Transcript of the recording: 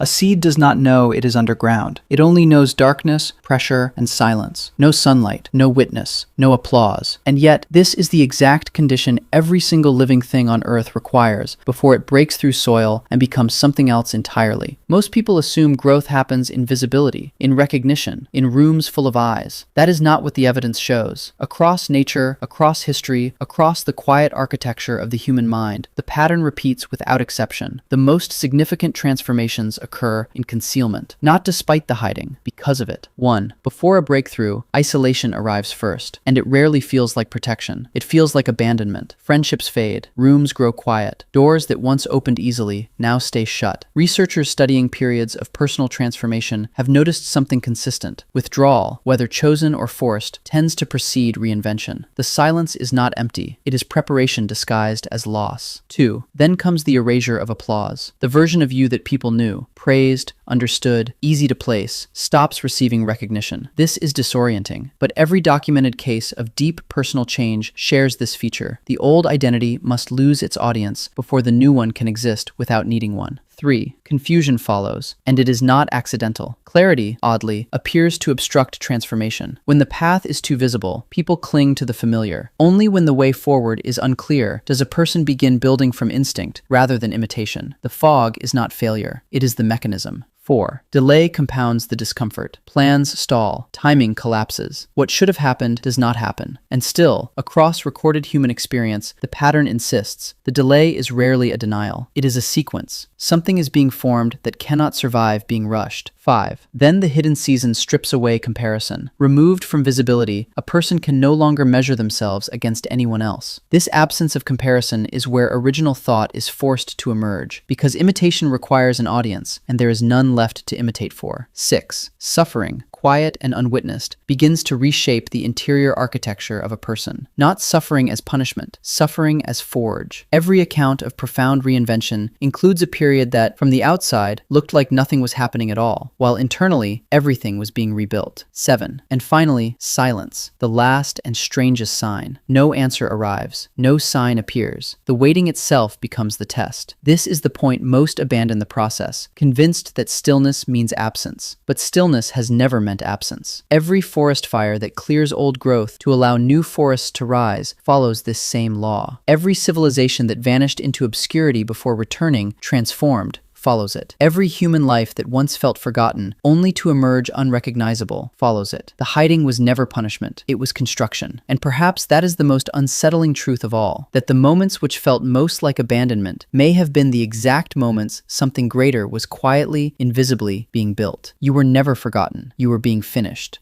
A seed does not know it is underground. It only knows darkness, pressure, and silence. No sunlight, no witness, no applause. And yet, this is the exact condition every single living thing on Earth requires before it breaks through soil and becomes something else entirely. Most people assume growth happens in visibility, in recognition, in rooms full of eyes. That is not what the evidence shows. Across nature, across history, across the quiet architecture of the human mind, the pattern repeats without exception. The most significant transformations occur in concealment, not despite the hiding, because of it. 1. Before a breakthrough, isolation arrives first, and it rarely feels like protection. It feels like abandonment. Friendships fade, rooms grow quiet, doors that once opened easily now stay shut. Researchers studying periods of personal transformation have noticed something consistent. Withdrawal, whether chosen or forced, tends to precede reinvention. The silence is not empty. It is preparation disguised as loss. 2. Then comes the erasure of applause. The version of you that people knew, praised, understood, easy to place, stops receiving recognition. This is disorienting, but every documented case of deep personal change shares this feature. The old identity must lose its audience before the new one can exist without needing one. 3. Confusion follows, and it is not accidental. Clarity, oddly, appears to obstruct transformation. When the path is too visible, people cling to the familiar. Only when the way forward is unclear does a person begin building from instinct rather than imitation. The fog is not failure, it is the mechanism. 4. Delay compounds the discomfort. Plans stall. Timing collapses. What should have happened does not happen. And still, across recorded human experience, the pattern insists. The delay is rarely a denial. It is a sequence. Something is being formed that cannot survive being rushed. 5. Then the hidden season strips away comparison. Removed from visibility, a person can no longer measure themselves against anyone else. This absence of comparison is where original thought is forced to emerge, because imitation requires an audience, and there is none left to imitate for. 6. Suffering, quiet and unwitnessed, begins to reshape the interior architecture of a person. Not suffering as punishment, suffering as forge. Every account of profound reinvention includes a period that, from the outside, looked like nothing was happening at all, while internally, everything was being rebuilt. 7. And finally, silence, the last and strangest sign. No answer arrives. No sign appears. The waiting itself becomes the test. This is the point most abandon the process, convinced that stillness means absence. But stillness has never meant absence. Every forest fire that clears old growth to allow new forests to rise follows this same law. Every civilization that vanished into obscurity before returning, transformed, follows it. Every human life that once felt forgotten, only to emerge unrecognizable, follows it. The hiding was never punishment, it was construction. And perhaps that is the most unsettling truth of all, that the moments which felt most like abandonment may have been the exact moments something greater was quietly, invisibly being built. You were never forgotten, you were being finished.